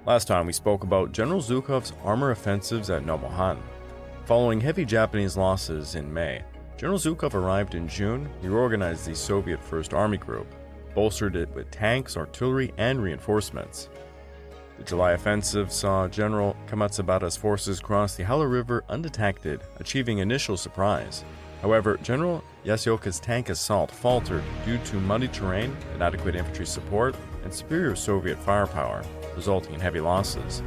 Last time we spoke about General Zhukov's armor offensives at Nomonhan. Following heavy Japanese losses in May, General Zhukov arrived in June. He reorganized the Soviet First Army Group, bolstered it with tanks, artillery, and reinforcements. The July offensive saw General Kamatsubata's forces cross the Hala River undetected, achieving initial surprise. However, General Yasioka's tank assault faltered due to muddy terrain, inadequate infantry support, and superior Soviet firepower, resulting in heavy losses.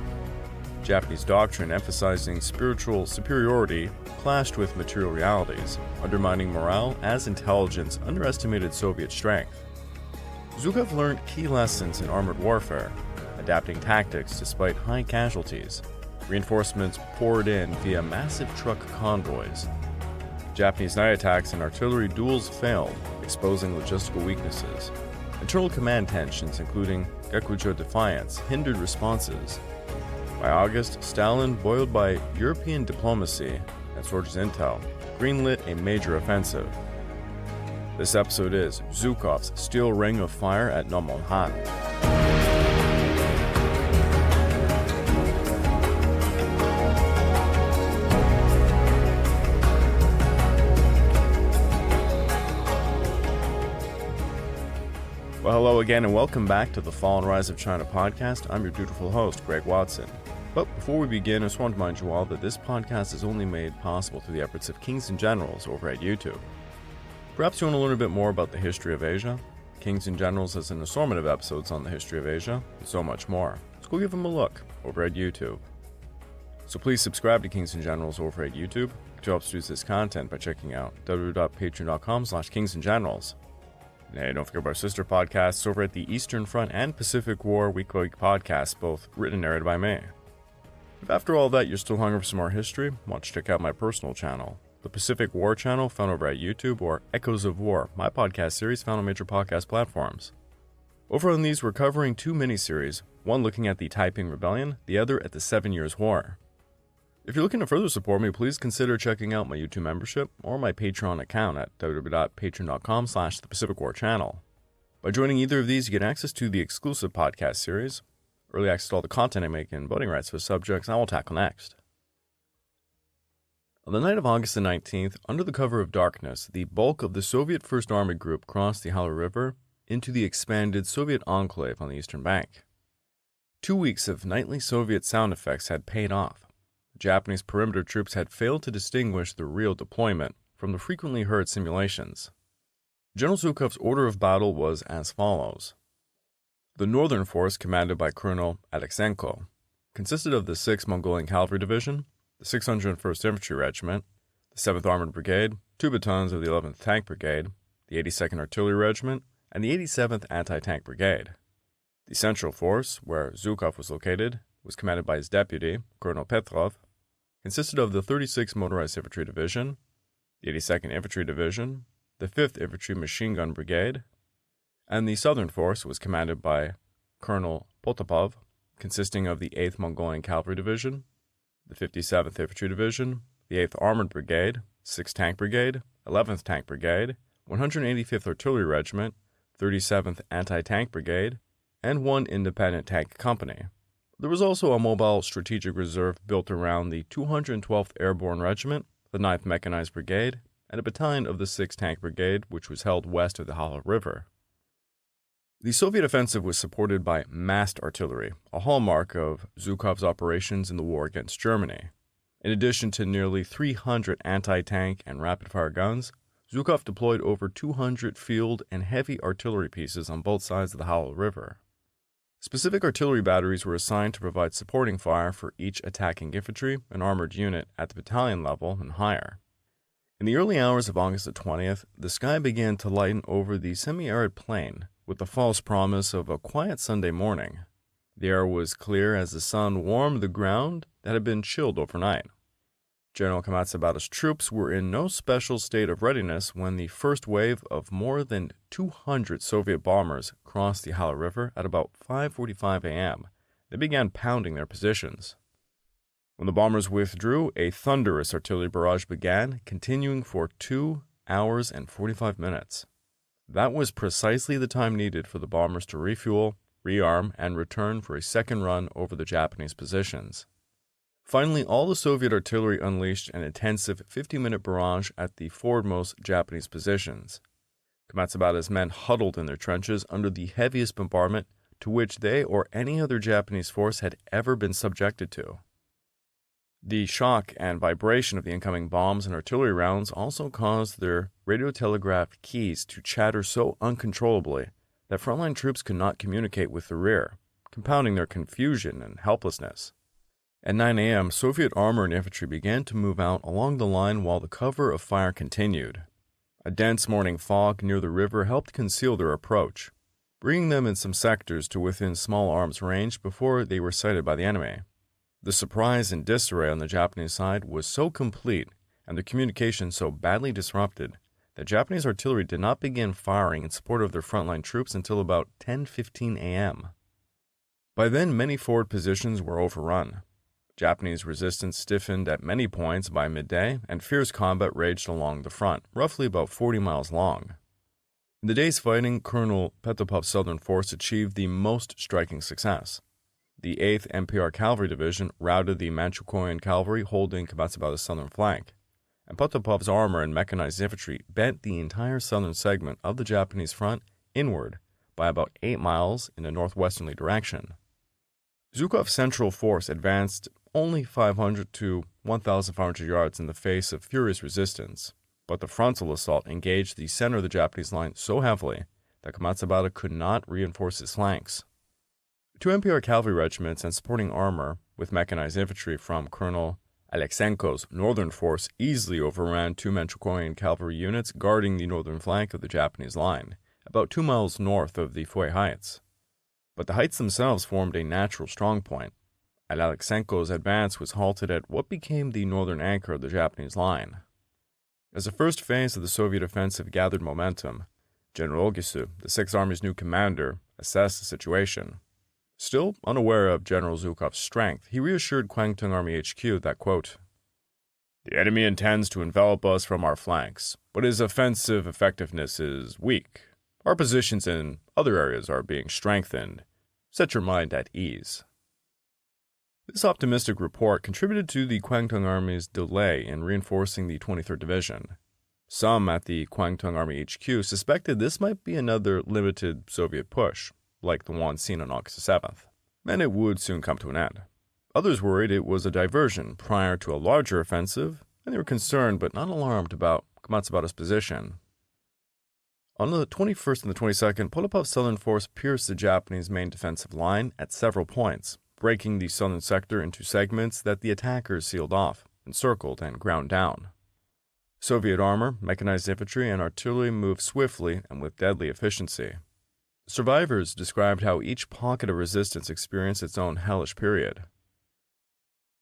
Japanese doctrine emphasizing spiritual superiority clashed with material realities, undermining morale as intelligence underestimated Soviet strength. Zhukov learned key lessons in armored warfare, adapting tactics despite high casualties. Reinforcements poured in via massive truck convoys. Japanese night attacks and artillery duels failed, exposing logistical weaknesses. Internal command tensions, including Gakujo defiance, hindered responses. By August, Stalin, buoyed by European diplomacy and sources intel, greenlit a major offensive. This episode is Zhukov's Steel Ring of Fire at Nomonhan. Well, hello again and welcome back to the Fall and Rise of China podcast. I'm your dutiful host, Greg Watson. But before we begin, I just want to remind you all that this podcast is only made possible through the efforts of Kings and Generals over at YouTube. Perhaps you want to learn a bit more about the history of Asia. Kings and Generals has an assortment of episodes on the history of Asia, and so much more. So go give them a look over at YouTube. So please subscribe to Kings and Generals over at YouTube to help produce this content by checking out www.patreon.com/kingsandgenerals. And don't forget about our sister podcasts over at the Eastern Front and Pacific War week-by-week podcasts, both written and narrated by me. If after all that you're still hungry for some more history, why don't you check out my personal channel, the Pacific War channel found over at YouTube, or Echoes of War, my podcast series found on major podcast platforms. Over on these, we're covering two miniseries, one looking at the Taiping Rebellion, the other at the 7 Years' War. If you're looking to further support me, please consider checking out my YouTube membership or my Patreon account at www.patreon.com/thepacificwarchannel. By joining either of these, you get access to the exclusive podcast series, early access to all the content I make, and voting rights for subjects I will tackle next. On the night of August the 19th, under the cover of darkness, the bulk of the Soviet First Army Group crossed the Hala River into the expanded Soviet enclave on the eastern bank. 2 weeks of nightly Soviet sound effects had paid off. Japanese perimeter troops had failed to distinguish the real deployment from the frequently heard simulations. General Zhukov's order of battle was as follows. The northern force, commanded by Colonel Alexenko, consisted of the 6th Mongolian Cavalry Division, the 601st Infantry Regiment, the 7th Armored Brigade, 2 batons of the 11th Tank Brigade, the 82nd Artillery Regiment, and the 87th Anti-Tank Brigade. The central force, where Zhukov was located, was commanded by his deputy, Colonel Petrov, consisted of the 36th Motorized Infantry Division, the 82nd Infantry Division, the 5th Infantry Machine Gun Brigade, and the southern force was commanded by Colonel Potapov, consisting of the 8th Mongolian Cavalry Division, the 57th Infantry Division, the 8th Armored Brigade, 6th Tank Brigade, 11th Tank Brigade, 185th Artillery Regiment, 37th Anti-Tank Brigade, and 1 independent tank company. There was also a mobile strategic reserve built around the 212th Airborne Regiment, the 9th Mechanized Brigade, and a battalion of the 6th Tank Brigade, which was held west of the Hala River. The Soviet offensive was supported by massed artillery, a hallmark of Zhukov's operations in the war against Germany. In addition to nearly 300 anti-tank and rapid-fire guns, Zhukov deployed over 200 field and heavy artillery pieces on both sides of the Hala River. Specific artillery batteries were assigned to provide supporting fire for each attacking infantry and armored unit at the battalion level and higher. In the early hours of August the 20th, the sky began to lighten over the semi-arid plain with the false promise of a quiet Sunday morning. The air was clear as the sun warmed the ground that had been chilled overnight. General Kamatsubata's troops were in no special state of readiness when the first wave of more than 200 Soviet bombers crossed the Hala River at about 5:45 a.m. They began pounding their positions. When the bombers withdrew, a thunderous artillery barrage began, continuing for 2 hours and 45 minutes. That was precisely the time needed for the bombers to refuel, rearm, and return for a second run over the Japanese positions. Finally, all the Soviet artillery unleashed an intensive 50-minute barrage at the forwardmost Japanese positions. Komatsubata's men huddled in their trenches under the heaviest bombardment to which they or any other Japanese force had ever been subjected to. The shock and vibration of the incoming bombs and artillery rounds also caused their radiotelegraph keys to chatter so uncontrollably that frontline troops could not communicate with the rear, compounding their confusion and helplessness. At 9 a.m., Soviet armor and infantry began to move out along the line while the cover of fire continued. A dense morning fog near the river helped conceal their approach, bringing them in some sectors to within small arms range before they were sighted by the enemy. The surprise and disarray on the Japanese side was so complete and their communication so badly disrupted that Japanese artillery did not begin firing in support of their frontline troops until about 10:15 a.m. By then, many forward positions were overrun. Japanese resistance stiffened at many points by midday, and fierce combat raged along the front, roughly about 40 miles long. In the day's fighting, Colonel Petropov's Southern Force achieved the most striking success. The 8th MPR Cavalry Division routed the Manchukuoan cavalry holding Komatsubata's southern flank, and Petropov's armor and mechanized infantry bent the entire southern segment of the Japanese front inward by about 8 miles in a northwesterly direction. Zhukov's central force advanced only 500 to 1,500 yards in the face of furious resistance, but the frontal assault engaged the center of the Japanese line so heavily that Komatsubata could not reinforce his flanks. 2 MPR cavalry regiments and supporting armor with mechanized infantry from Colonel Alexenko's northern force easily overran 2 Manchukuoan cavalry units guarding the northern flank of the Japanese line, about 2 miles north of the Foy Heights. But the heights themselves formed a natural strong point, and Alexenko's advance was halted at what became the northern anchor of the Japanese line. As the first phase of the Soviet offensive gathered momentum, General Ogisu, the Sixth Army's new commander, assessed the situation. Still unaware of General Zhukov's strength, he reassured Quang Army HQ that, quote, "The enemy intends to envelop us from our flanks, but his offensive effectiveness is weak. Our positions in other areas are being strengthened. Set your mind at ease." This optimistic report contributed to the Quang Army's delay in reinforcing the 23rd Division. Some at the Quang Army HQ suspected this might be another limited Soviet push, like the one seen on August 7th, and it would soon come to an end. Others worried it was a diversion prior to a larger offensive, and they were concerned but not alarmed about Komatsubata's position. On the 21st and the 22nd, Petropov's southern force pierced the Japanese main defensive line at several points, breaking the southern sector into segments that the attackers sealed off, encircled, and ground down. Soviet armor, mechanized infantry, and artillery moved swiftly and with deadly efficiency. Survivors described how each pocket of resistance experienced its own hellish period.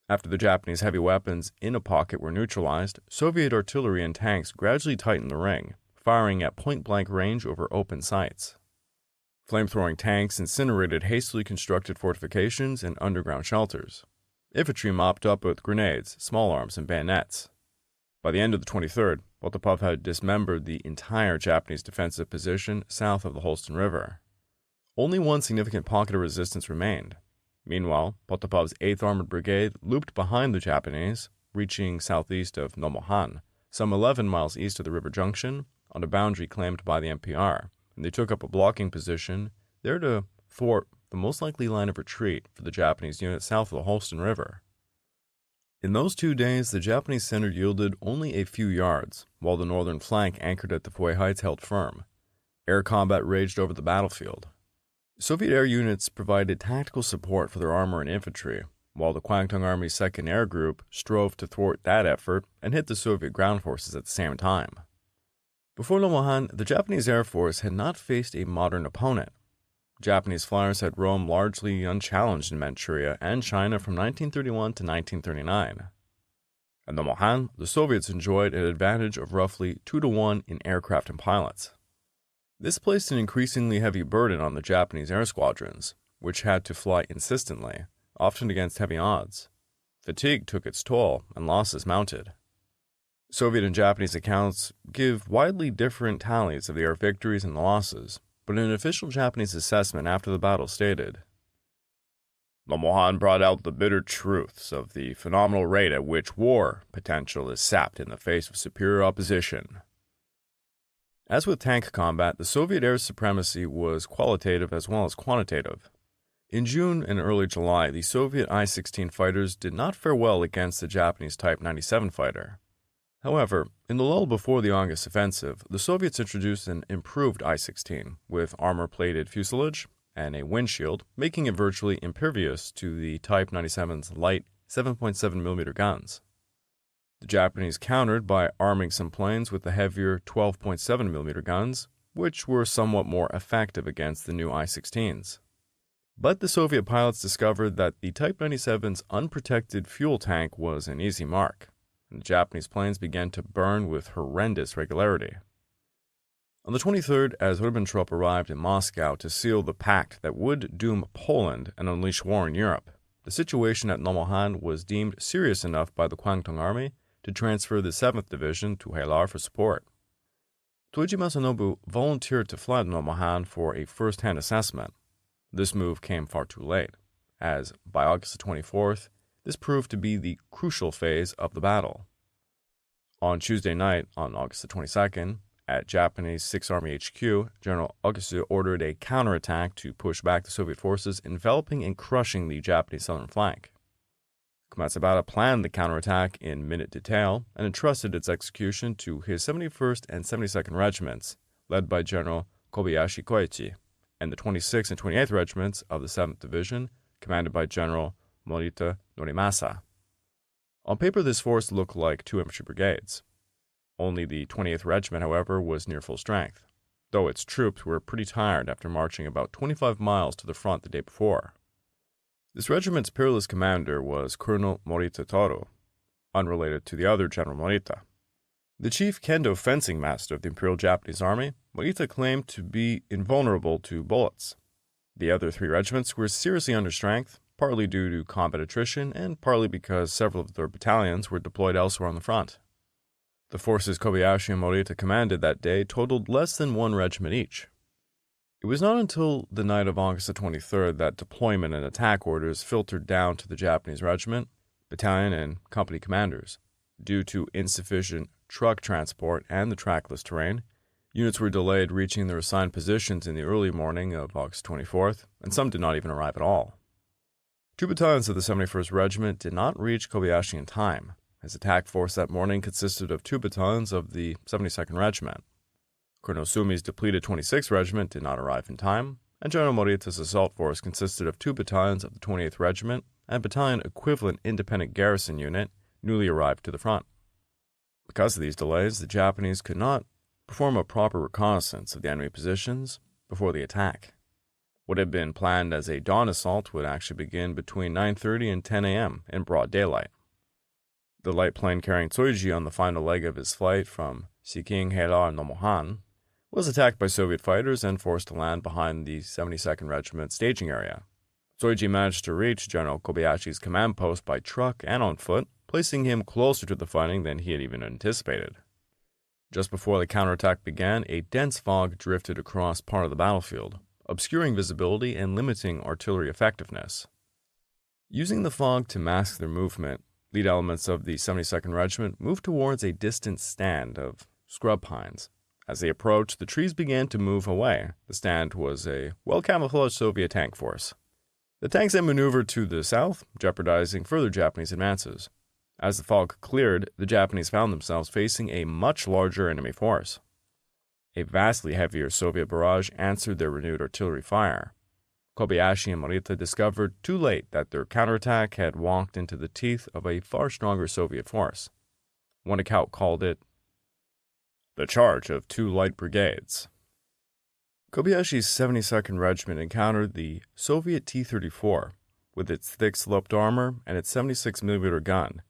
After the Japanese heavy weapons in a pocket were neutralized, Soviet artillery and tanks gradually tightened the ring, firing at point-blank range over open sights. Flamethrowing tanks incinerated hastily constructed fortifications and underground shelters. Infantry mopped up with grenades, small arms, and bayonets. By the end of the 23rd, Petropov had dismembered the entire Japanese defensive position south of the Holston River. Only one significant pocket of resistance remained. Meanwhile, Petropov's 8th Armored Brigade looped behind the Japanese, reaching southeast of Nomonhan, some 11 miles east of the river junction, on a boundary claimed by the MPR, and they took up a blocking position there to thwart the most likely line of retreat for the Japanese unit south of the Holston River. In those 2 days, the Japanese center yielded only a few yards, while the northern flank anchored at the Foy Heights held firm. Air combat raged over the battlefield. Soviet air units provided tactical support for their armor and infantry, while the Quang Army's 2nd Air Group strove to thwart that effort and hit the Soviet ground forces at the same time. Before Nomonhan, the Japanese Air Force had not faced a modern opponent. Japanese flyers had roamed largely unchallenged in Manchuria and China from 1931 to 1939. At Nomonhan, the Soviets enjoyed an advantage of roughly 2-to-1 in aircraft and pilots. This placed an increasingly heavy burden on the Japanese air squadrons, which had to fly insistently, often against heavy odds. Fatigue took its toll, and losses mounted. Soviet and Japanese accounts give widely different tallies of the air victories and the losses, but an official Japanese assessment after the battle stated, Nomonhan brought out the bitter truths of the phenomenal rate at which war potential is sapped in the face of superior opposition. As with tank combat, the Soviet air supremacy was qualitative as well as quantitative. In June and early July, the Soviet I-16 fighters did not fare well against the Japanese Type 97 fighter. However, in the lull before the August offensive, the Soviets introduced an improved I-16 with armor-plated fuselage and a windshield, making it virtually impervious to the Type 97's light 7.7mm guns. The Japanese countered by arming some planes with the heavier 12.7mm guns, which were somewhat more effective against the new I-16s. But the Soviet pilots discovered that the Type 97's unprotected fuel tank was an easy mark, and the Japanese planes began to burn with horrendous regularity. On the 23rd, as Ribbentrop arrived in Moscow to seal the pact that would doom Poland and unleash war in Europe, the situation at Nomonhan was deemed serious enough by the Quang Army to transfer the 7th Division to Hala for support. Toiji Masanobu volunteered to fly to Nomonhan for a first-hand assessment. This move came far too late, as by August 24th, this proved to be the crucial phase of the battle. On Tuesday night, on August 22nd, at Japanese 6th Army HQ, General Zhukov ordered a counterattack to push back the Soviet forces, enveloping and crushing the Japanese southern flank. Komatsubara planned the counterattack in minute detail and entrusted its execution to his 71st and 72nd Regiments, led by General Kobayashi Koichi, and the 26th and 28th Regiments of the 7th Division, commanded by General Morita Norimasa. On paper, this force looked like two infantry brigades. Only the 28th Regiment, however, was near full strength, though its troops were pretty tired after marching about 25 miles to the front the day before. This regiment's peerless commander was Colonel Morita Toru, unrelated to the other General Morita. The chief kendo fencing master of the Imperial Japanese Army, Morita claimed to be invulnerable to bullets. The other three regiments were seriously under strength, partly due to combat attrition and partly because several of their battalions were deployed elsewhere on the front. The forces Kobayashi and Morita commanded that day totaled less than one regiment each. It was not until the night of August 23rd that deployment and attack orders filtered down to the Japanese regiment, battalion, and company commanders. Due to insufficient truck transport and the trackless terrain, units were delayed reaching their assigned positions in the early morning of August 24th, and some did not even arrive at all. Two battalions of the 71st Regiment did not reach Kobayashi in time. His attack force that morning consisted of two battalions of the 72nd Regiment. Colonel Sumi's depleted 26th Regiment did not arrive in time, and General Morita's assault force consisted of two battalions of the 28th Regiment and a battalion-equivalent independent garrison unit newly arrived to the front. Because of these delays, the Japanese could not perform a proper reconnaissance of the enemy positions before the attack. What had been planned as a dawn assault would actually begin between 9:30 and 10 a.m. in broad daylight. The light plane carrying Tsuji on the final leg of his flight from Siking, Hala, and Nomonhan was attacked by Soviet fighters and forced to land behind the 72nd Regiment staging area. Tsuji managed to reach General Kobayashi's command post by truck and on foot, placing him closer to the fighting than he had even anticipated. Just before the counterattack began, a dense fog drifted across part of the battlefield, obscuring visibility and limiting artillery effectiveness. Using the fog to mask their movement, lead elements of the 72nd Regiment moved towards a distant stand of scrub pines. As they approached, the trees began to move away. The stand was a well-camouflaged Soviet tank force. The tanks then maneuvered to the south, jeopardizing further Japanese advances. As the fog cleared, the Japanese found themselves facing a much larger enemy force. A vastly heavier Soviet barrage answered their renewed artillery fire. Kobayashi and Morita discovered too late that their counterattack had walked into the teeth of a far stronger Soviet force. One account called it the charge of two light brigades. Kobayashi's 72nd Regiment encountered the Soviet T-34 with its thick sloped armor and its 76mm gun,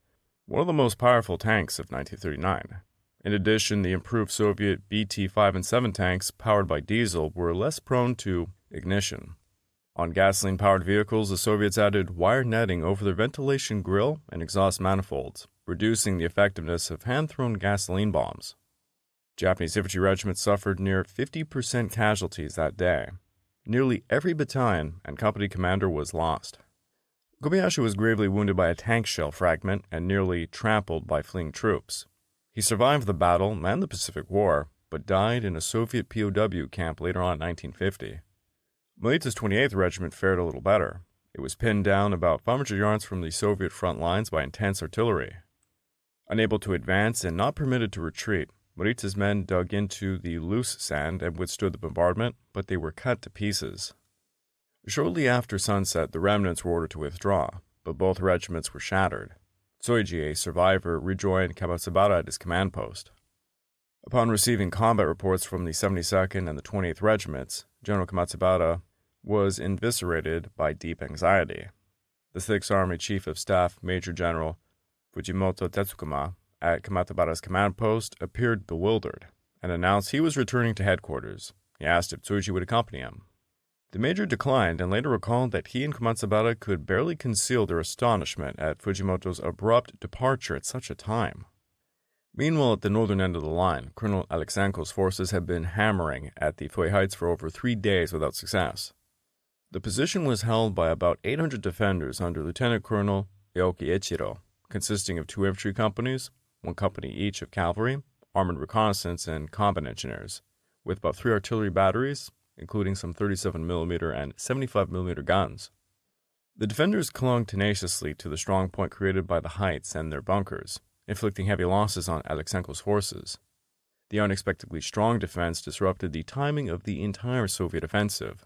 one of the most powerful tanks of 1939. In addition, the improved Soviet BT-5 and 7 tanks powered by diesel were less prone to ignition. On gasoline-powered vehicles, the Soviets added wire netting over their ventilation grill and exhaust manifolds, reducing the effectiveness of hand-thrown gasoline bombs. Japanese infantry regiments suffered near 50% casualties that day. Nearly every battalion and company commander was lost. Kobayashi was gravely wounded by a tank shell fragment and nearly trampled by fleeing troops. He survived the battle and the Pacific War, but died in a Soviet POW camp later on in 1950. Melita's 28th Regiment fared a little better. It was pinned down about 500 yards from the Soviet front lines by intense artillery. Unable to advance and not permitted to retreat, Melita's men dug into the loose sand and withstood the bombardment, but they were cut to pieces. Shortly after sunset, the remnants were ordered to withdraw, but both regiments were shattered. Tsuji, a survivor, rejoined Kamatsubara at his command post. Upon receiving combat reports from the 72nd and the 28th Regiments, General Kamatsubara was eviscerated by deep anxiety. The 6th Army Chief of Staff, Major General Fujimoto Tetsukuma, at Kamatsubara's command post, appeared bewildered and announced he was returning to headquarters. He asked if Tsuji would accompany him. The major declined and later recalled that he and Kamatsubara could barely conceal their astonishment at Fujimoto's abrupt departure at such a time. Meanwhile, at the northern end of the line, Colonel Alexenko's forces had been hammering at the Foy Heights for over 3 days without success. The position was held by about 800 defenders under Lieutenant Colonel Aoki Ichiro, consisting of 2 infantry companies, 1 company each of cavalry, armored reconnaissance, and combat engineers, with about 3 artillery batteries, including some 37mm and 75mm guns. The defenders clung tenaciously to the strong point created by the heights and their bunkers, inflicting heavy losses on Alexenko's forces. The unexpectedly strong defense disrupted the timing of the entire Soviet offensive.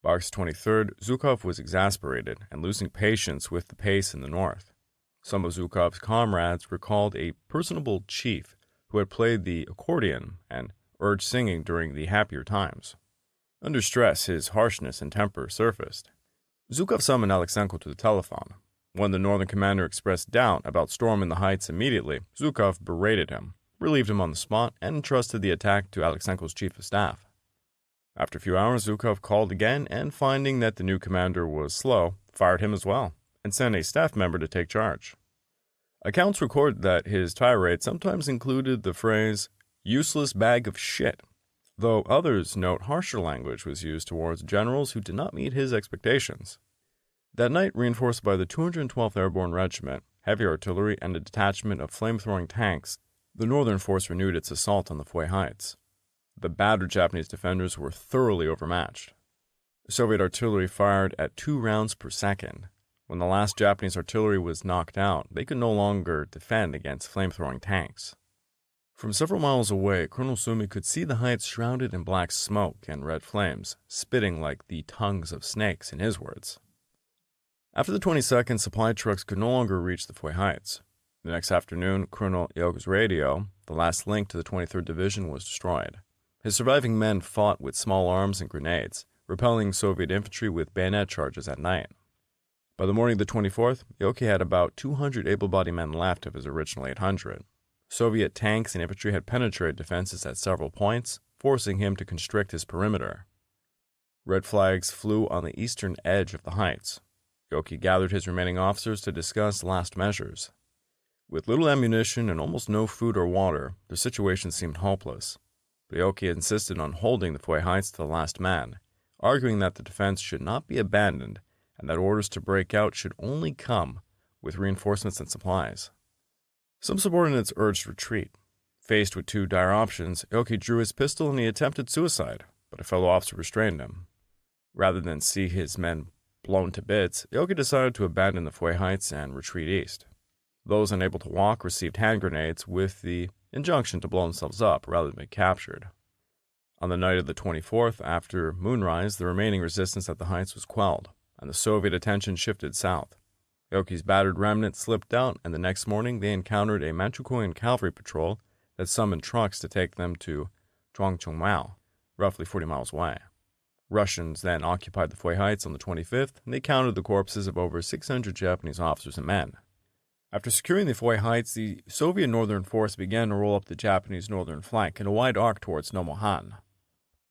By August 23rd, Zhukov was exasperated and losing patience with the pace in the north. Some of Zhukov's comrades recalled a personable chief who had played the accordion and urged singing during the happier times. Under stress, his harshness and temper surfaced. Zhukov summoned Alexenko to the telephone. When the northern commander expressed doubt about storming the heights immediately, Zhukov berated him, relieved him on the spot, and entrusted the attack to Alexenko's chief of staff. After a few hours, Zhukov called again, and finding that the new commander was slow, fired him as well, and sent a staff member to take charge. Accounts record that his tirade sometimes included the phrase, "useless bag of shit," though others note harsher language was used towards generals who did not meet his expectations. That night, reinforced by the 212th Airborne Regiment, heavy artillery, and a detachment of flame-throwing tanks, the northern force renewed its assault on the Foy Heights. The battered Japanese defenders were thoroughly overmatched. Soviet artillery fired at 2 rounds per second. When the last Japanese artillery was knocked out, they could no longer defend against flame-throwing tanks. From several miles away, Colonel Sumi could see the heights shrouded in black smoke and red flames, spitting like the tongues of snakes, in his words. After the 22nd, supply trucks could no longer reach the Foy Heights. The next afternoon, Colonel Yoko's radio, the last link to the 23rd Division, was destroyed. His surviving men fought with small arms and grenades, repelling Soviet infantry with bayonet charges at night. By the morning of the 24th, Yoki had about 200 able-bodied men left of his original 800. Soviet tanks and infantry had penetrated defenses at several points, forcing him to constrict his perimeter. Red flags flew on the eastern edge of the heights. Yoki gathered his remaining officers to discuss last measures. With little ammunition and almost no food or water, the situation seemed hopeless. But Yoki insisted on holding the Foy Heights to the last man, arguing that the defense should not be abandoned and that orders to break out should only come with reinforcements and supplies. Some subordinates urged retreat. Faced with 2 dire options, Yoki drew his pistol and he attempted suicide, but a fellow officer restrained him. Rather than see his men blown to bits, Yoki decided to abandon the Foy Heights and retreat east. Those unable to walk received hand grenades with the injunction to blow themselves up rather than be captured. On the night of the 24th, after moonrise, the remaining resistance at the heights was quelled, and the Soviet attention shifted south. Yoki's battered remnant slipped out, and the next morning they encountered a Manchukuoan cavalry patrol that summoned trucks to take them to Zhuangchengmao, roughly 40 miles away. Russians then occupied the Foy Heights on the 25th, and they counted the corpses of over 600 Japanese officers and men. After securing the Foy Heights, the Soviet northern force began to roll up the Japanese northern flank in a wide arc towards Nomonhan.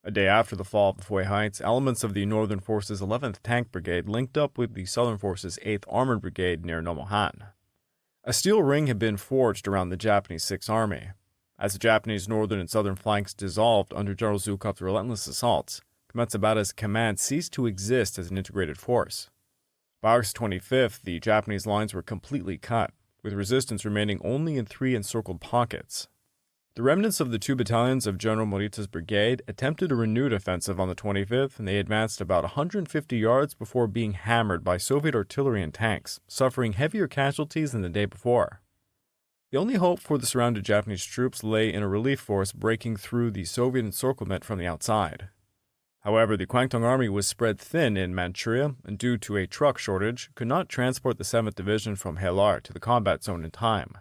A day after the fall of the Foy Heights, elements of the Northern Force's 11th Tank Brigade linked up with the Southern Force's 8th Armored Brigade near Nomonhan. A steel ring had been forged around the Japanese 6th Army. As the Japanese northern and southern flanks dissolved under General Zhukov's relentless assaults, Komatsubara's command ceased to exist as an integrated force. By August 25th, the Japanese lines were completely cut, with resistance remaining only in 3 encircled pockets. The remnants of the 2 battalions of General Morita's brigade attempted a renewed offensive on the 25th, and they advanced about 150 yards before being hammered by Soviet artillery and tanks, suffering heavier casualties than the day before. The only hope for the surrounded Japanese troops lay in a relief force breaking through the Soviet encirclement from the outside. However, the Quang Army was spread thin in Manchuria, and due to a truck shortage, could not transport the 7th Division from Hala to the combat zone in time.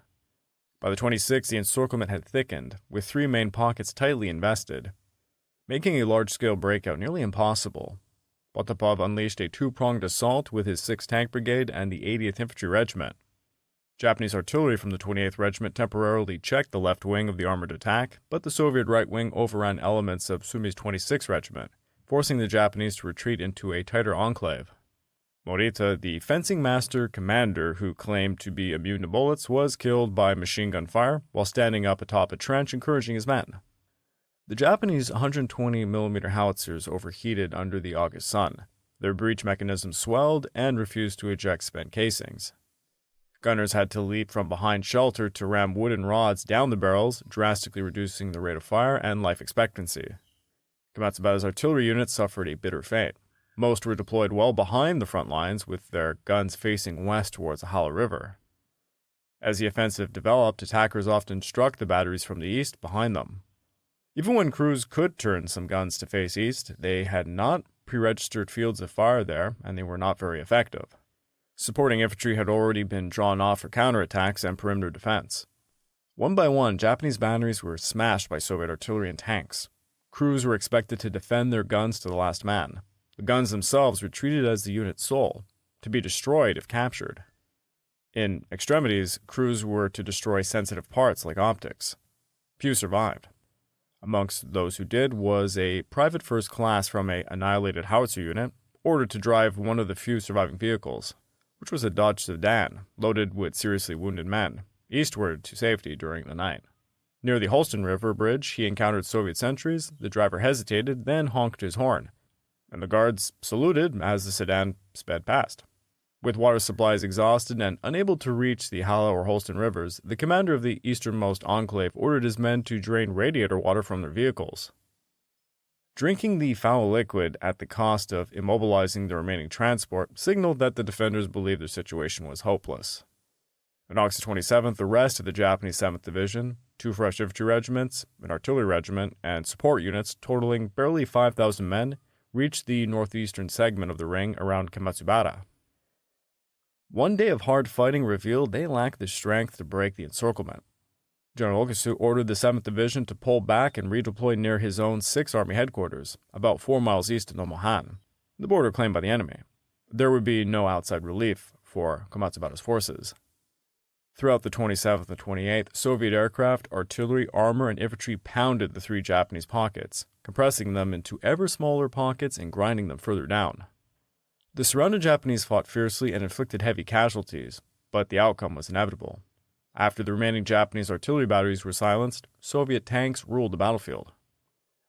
By the 26th, the encirclement had thickened, with 3 main pockets tightly invested, making a large-scale breakout nearly impossible. Potapov unleashed a 2-pronged assault with his 6th Tank Brigade and the 80th Infantry Regiment. Japanese artillery from the 28th Regiment temporarily checked the left wing of the armored attack, but the Soviet right wing overran elements of Sumi's 26th Regiment, forcing the Japanese to retreat into a tighter enclave. Morita, the fencing master commander who claimed to be immune to bullets, was killed by machine gun fire while standing up atop a trench encouraging his men. The Japanese 120mm howitzers overheated under the August sun. Their breech mechanisms swelled and refused to eject spent casings. Gunners had to leap from behind shelter to ram wooden rods down the barrels, drastically reducing the rate of fire and life expectancy. Komatsubara's artillery units suffered a bitter fate. Most were deployed well behind the front lines, with their guns facing west towards the Hala River. As the offensive developed, attackers often struck the batteries from the east behind them. Even when crews could turn some guns to face east, they had not pre-registered fields of fire there, and they were not very effective. Supporting infantry had already been drawn off for counterattacks and perimeter defense. One by one, Japanese batteries were smashed by Soviet artillery and tanks. Crews were expected to defend their guns to the last man. The guns themselves were treated as the unit's soul, to be destroyed if captured. In extremities, crews were to destroy sensitive parts like optics. Few survived. Amongst those who did was a private first class from an annihilated howitzer unit, ordered to drive one of the few surviving vehicles, which was a Dodge sedan, loaded with seriously wounded men, eastward to safety during the night. Near the Holston River bridge, he encountered Soviet sentries. The driver hesitated, then honked his horn, and the guards saluted as the sedan sped past. With water supplies exhausted and unable to reach the Hala or Holston rivers, the commander of the easternmost enclave ordered his men to drain radiator water from their vehicles. Drinking the foul liquid at the cost of immobilizing the remaining transport signaled that the defenders believed their situation was hopeless. On August 27th, the rest of the Japanese 7th Division, 2 fresh infantry regiments, an artillery regiment, and support units totaling barely 5,000 men reached the northeastern segment of the ring around Komatsubara. One day of hard fighting revealed they lacked the strength to break the encirclement. General Okasu ordered the 7th Division to pull back and redeploy near his own 6th Army headquarters, about 4 miles east of Nomonhan, the border claimed by the enemy. There would be no outside relief for Komatsubara's forces. Throughout the 27th and 28th, Soviet aircraft, artillery, armor, and infantry pounded the 3 Japanese pockets, compressing them into ever smaller pockets and grinding them further down. The surrounded Japanese fought fiercely and inflicted heavy casualties, but the outcome was inevitable. After the remaining Japanese artillery batteries were silenced, Soviet tanks ruled the battlefield.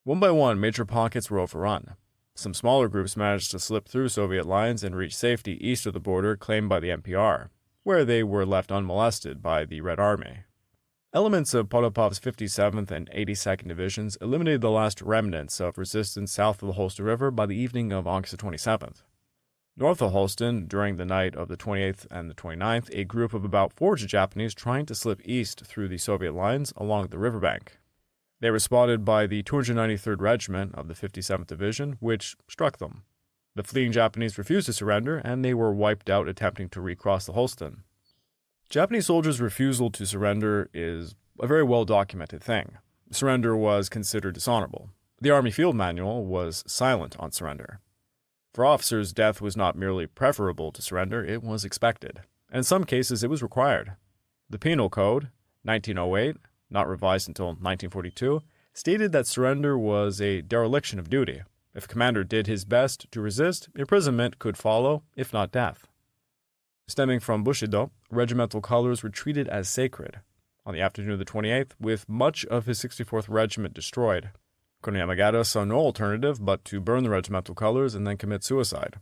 One by one, major pockets were overrun. Some smaller groups managed to slip through Soviet lines and reach safety east of the border claimed by the NPR, where they were left unmolested by the Red Army. Elements of Potapov's 57th and 82nd Divisions eliminated the last remnants of resistance south of the Holston River by the evening of August 27th. North of Holston, during the night of the 28th and the 29th, a group of about 400 Japanese trying to slip east through the Soviet lines along the riverbank. They were spotted by the 293rd Regiment of the 57th Division, which struck them. The fleeing Japanese refused to surrender, and they were wiped out attempting to recross the Holston. Japanese soldiers' refusal to surrender is a very well-documented thing. Surrender was considered dishonorable. The Army Field Manual was silent on surrender. For officers, death was not merely preferable to surrender, it was expected. And in some cases, it was required. The Penal Code, 1908, not revised until 1942, stated that surrender was a dereliction of duty. If a commander did his best to resist, imprisonment could follow, if not death. Stemming from Bushido, regimental colors were treated as sacred. on the afternoon of the 28th, with much of his 64th Regiment destroyed. Colonel Yamagata saw no alternative but to burn the regimental colors and then commit suicide.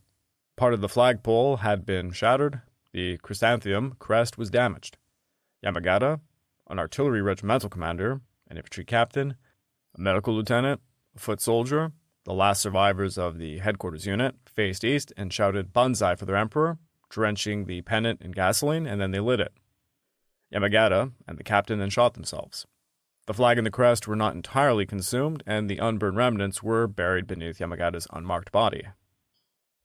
Part of the flagpole had been shattered, the chrysanthemum crest was damaged. Yamagata, an artillery regimental commander, an infantry captain, a medical lieutenant, a foot soldier, the last survivors of the headquarters unit, faced east and shouted "Banzai" for their emperor, drenching the pennant in gasoline, and then they lit it. Yamagata and the captain then shot themselves. The flag and the crest were not entirely consumed, and the unburned remnants were buried beneath Yamagata's unmarked body.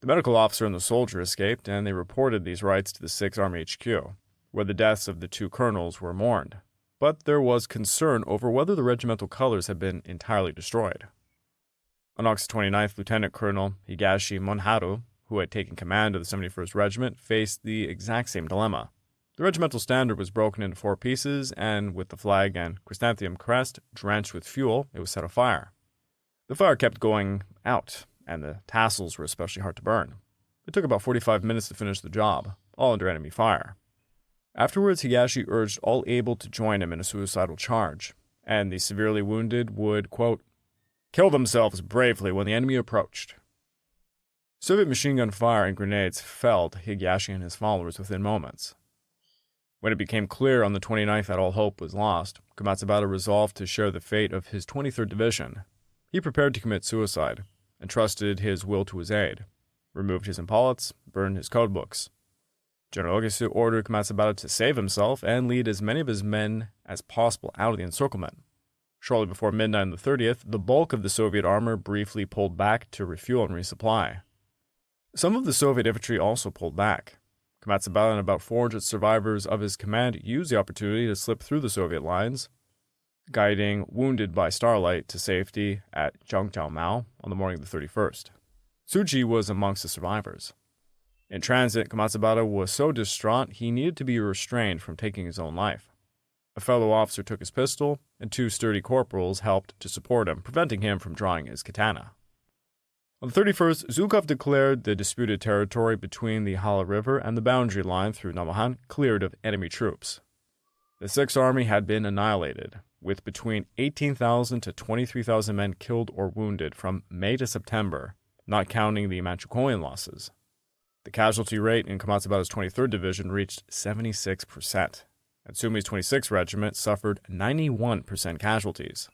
The medical officer and the soldier escaped, and they reported these rights to the 6th Army HQ, where the deaths of the 2 colonels were mourned. But there was concern over whether the regimental colors had been entirely destroyed. On August 29th, Lieutenant Colonel Higashi Monharu, who had taken command of the 71st Regiment, faced the exact same dilemma. The regimental standard was broken into 4 pieces, and with the flag and chrysanthemum crest drenched with fuel, it was set afire. The fire kept going out, and the tassels were especially hard to burn. It took about 45 minutes to finish the job, all under enemy fire. Afterwards, Higashi urged all able to join him in a suicidal charge, and the severely wounded would, quote, kill themselves bravely when the enemy approached. Soviet machine gun fire and grenades felled Higashi and his followers within moments. When it became clear on the 29th that all hope was lost, Komatsubara resolved to share the fate of his 23rd Division. He prepared to commit suicide, and trusted his will to his aid, removed his epaulets, burned his codebooks. General Ogesu ordered Komatsubara to save himself and lead as many of his men as possible out of the encirclement. Shortly before midnight on the 30th, the bulk of the Soviet armor briefly pulled back to refuel and resupply. Some of the Soviet infantry also pulled back. Komatsubara and about 400 survivors of his command used the opportunity to slip through the Soviet lines, guiding wounded by starlight to safety at Zhangjiaomao on the morning of the 31st. Tsuji was amongst the survivors. In transit, Komatsubara was so distraught he needed to be restrained from taking his own life. A fellow officer took his pistol, and 2 sturdy corporals helped to support him, preventing him from drawing his katana. On the 31st, Zhukov declared the disputed territory between the Hala River and the boundary line through Nomonhan cleared of enemy troops. The 6th Army had been annihilated, with between 18,000 to 23,000 men killed or wounded from May to September, not counting the Manchukuoan losses. The casualty rate in Komatsubara's 23rd Division reached 76%, and Sumi's 26th Regiment suffered 91% casualties.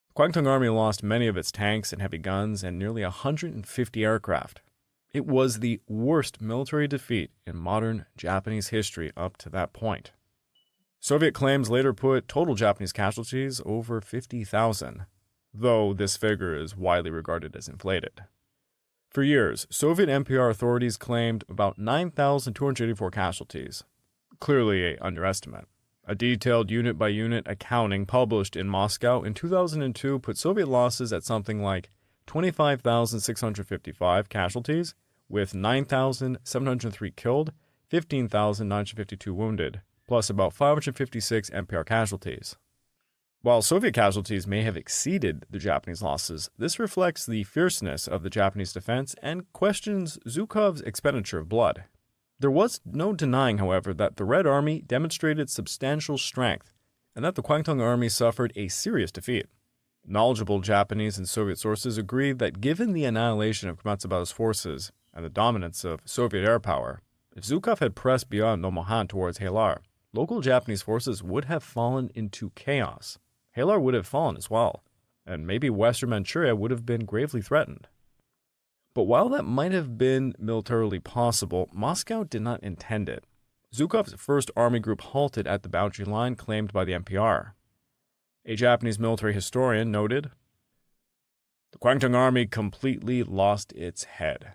The Kwangtung Army lost many of its tanks and heavy guns and nearly 150 aircraft. It was the worst military defeat in modern Japanese history up to that point. Soviet claims later put total Japanese casualties over 50,000, though this figure is widely regarded as inflated. For years, Soviet NPR authorities claimed about 9,284 casualties, clearly an underestimate. A detailed unit-by-unit accounting published in Moscow in 2002 put Soviet losses at something like 25,655 casualties, with 9,703 killed, 15,952 wounded, plus about 556 NPR casualties. While Soviet casualties may have exceeded the Japanese losses, this reflects the fierceness of the Japanese defense and questions Zhukov's expenditure of blood. There was no denying, however, that the Red Army demonstrated substantial strength and that the Kwangtung Army suffered a serious defeat. Knowledgeable Japanese and Soviet sources agreed that given the annihilation of Komatsubara's forces and the dominance of Soviet air power, if Zhukov had pressed beyond Nomonhan towards Halar, local Japanese forces would have fallen into chaos. Halar would have fallen as well, and maybe Western Manchuria would have been gravely threatened. But while that might have been militarily possible, Moscow did not intend it. Zhukov's 1st Army Group halted at the boundary line claimed by the NPR. A Japanese military historian noted, "The Kwangtung Army completely lost its head.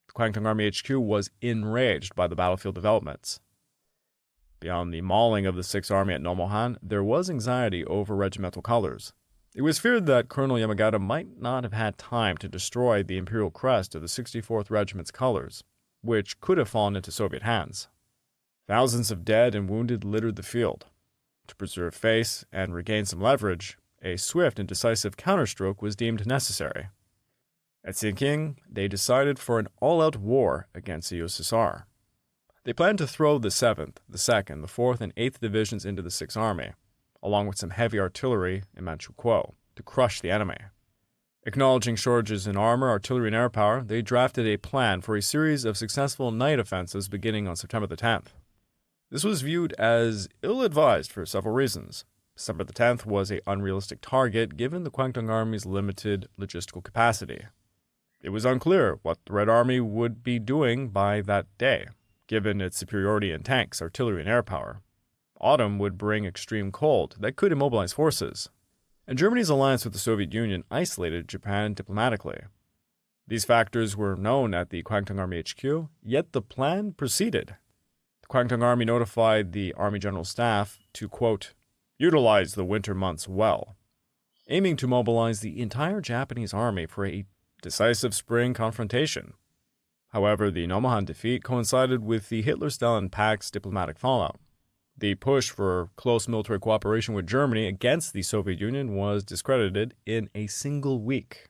The Kwangtung Army HQ was enraged by the battlefield developments. Beyond the mauling of the 6th Army at Nomonhan, there was anxiety over regimental colors. It was feared that Colonel Yamagata might not have had time to destroy the imperial crest of the 64th Regiment's colors, which could have fallen into Soviet hands. Thousands of dead and wounded littered the field. To preserve face and regain some leverage, a swift and decisive counterstroke was deemed necessary. At Sinking, they decided for an all-out war against the USSR. They planned to throw the 7th, the 2nd, the 4th, and 8th Divisions into the 6th Army, along with some heavy artillery in Manchukuo, to crush the enemy. Acknowledging shortages in armor, artillery, and air power, they drafted a plan for a series of successful night offensives beginning on September the 10th. This was viewed as ill-advised for several reasons. December the 10th was an unrealistic target given the Quang Army's limited logistical capacity. It was unclear what the Red Army would be doing by that day, given its superiority in tanks, artillery, and air power. Autumn would bring extreme cold that could immobilize forces, and Germany's alliance with the Soviet Union isolated Japan diplomatically. These factors were known at the Quang Army HQ, yet the plan proceeded. The Quang Army notified the Army General Staff to, quote, utilize the winter months well, aiming to mobilize the entire Japanese army for a decisive spring confrontation. However, the Nomonhan defeat coincided with the Hitler-Stalin Pact's diplomatic fallout. The push for close military cooperation with Germany against the Soviet Union was discredited in a single week.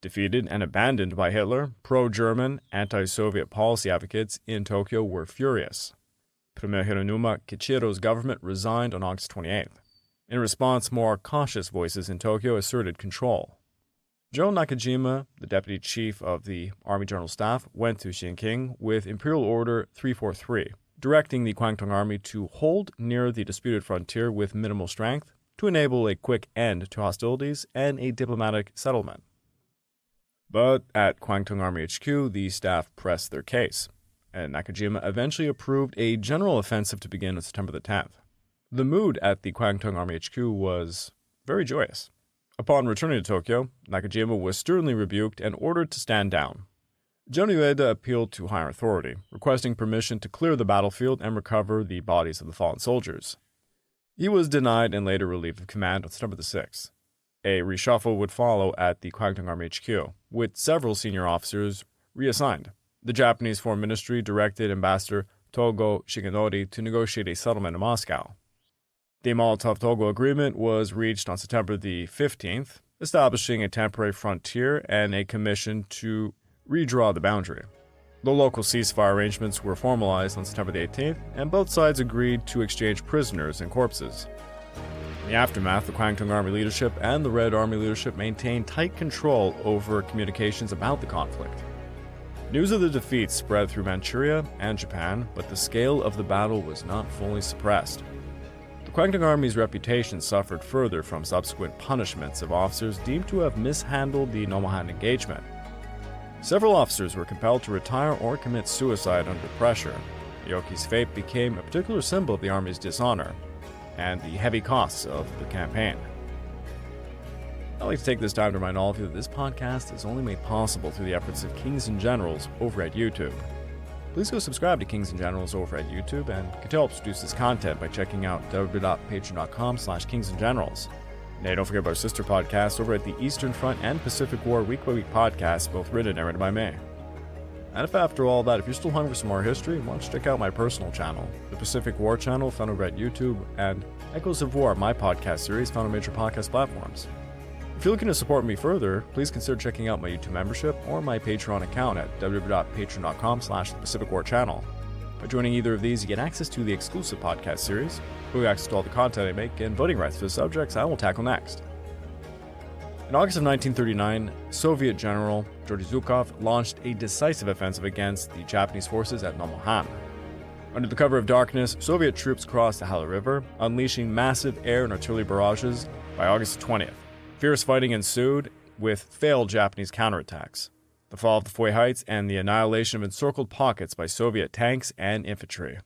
Defeated and abandoned by Hitler, pro-German, anti-Soviet policy advocates in Tokyo were furious. Premier Hironuma Kichiro's government resigned on August 28th. In response, more cautious voices in Tokyo asserted control. General Nakajima, the deputy chief of the Army General Staff, went to Xinqing with Imperial Order 343, directing the Quang Army to hold near the disputed frontier with minimal strength to enable a quick end to hostilities and a diplomatic settlement. But at Quang Army HQ, the staff pressed their case, and Nakajima eventually approved a general offensive to begin on September the 10th. The mood at the Quang Army HQ was very joyous. Upon returning to Tokyo, Nakajima was sternly rebuked and ordered to stand down. General Ueda appealed to higher authority, requesting permission to clear the battlefield and recover the bodies of the fallen soldiers. He was denied and later relieved of command on September the 6th. A reshuffle would follow at the Quang Army HQ, with several senior officers reassigned. The Japanese Foreign Ministry directed Ambassador Togo Shigenori to negotiate a settlement in Moscow. The Molotov-Togo Agreement was reached on September the 15th, establishing a temporary frontier and a commission to redraw the boundary. The local ceasefire arrangements were formalized on September the 18th, and both sides agreed to exchange prisoners and corpses. In the aftermath, the Quang Army leadership and the Red Army leadership maintained tight control over communications about the conflict. News of the defeat spread through Manchuria and Japan, but the scale of the battle was not fully suppressed. The Quang Army's reputation suffered further from subsequent punishments of officers deemed to have mishandled the Nomonhan engagement. Several officers were compelled to retire or commit suicide under pressure. Aoki's fate became a particular symbol of the Army's dishonor and the heavy costs of the campaign. I'd like to take this time to remind all of you that this podcast is only made possible through the efforts of Kings and Generals over at YouTube. Please go subscribe to Kings and Generals over at YouTube and can help produce this content by checking out www.patreon.com/kingsandgenerals. Hey, don't forget about our sister podcasts over at the Eastern Front and Pacific War Week by Week podcasts, both written and narrated by me. And if after all that, if you're still hungry for some more history, why don't you check out my personal channel, the Pacific War channel found over at YouTube, and Echoes of War, my podcast series found on major podcast platforms. If you're looking to support me further, please consider checking out my YouTube membership or my Patreon account at www.patreon.com/thepacificwarchannel. By joining either of these, you get access to the exclusive podcast series, early access to all the content I make, and voting rights for the subjects I will tackle next. In August of 1939, Soviet General Zhukov launched a decisive offensive against the Japanese forces at Nomonhan. Under the cover of darkness, Soviet troops crossed the Hala River, unleashing massive air and artillery barrages by August 20th. Fierce fighting ensued, with failed Japanese counterattacks, the fall of the Foy Heights, and the annihilation of encircled pockets by Soviet tanks and infantry.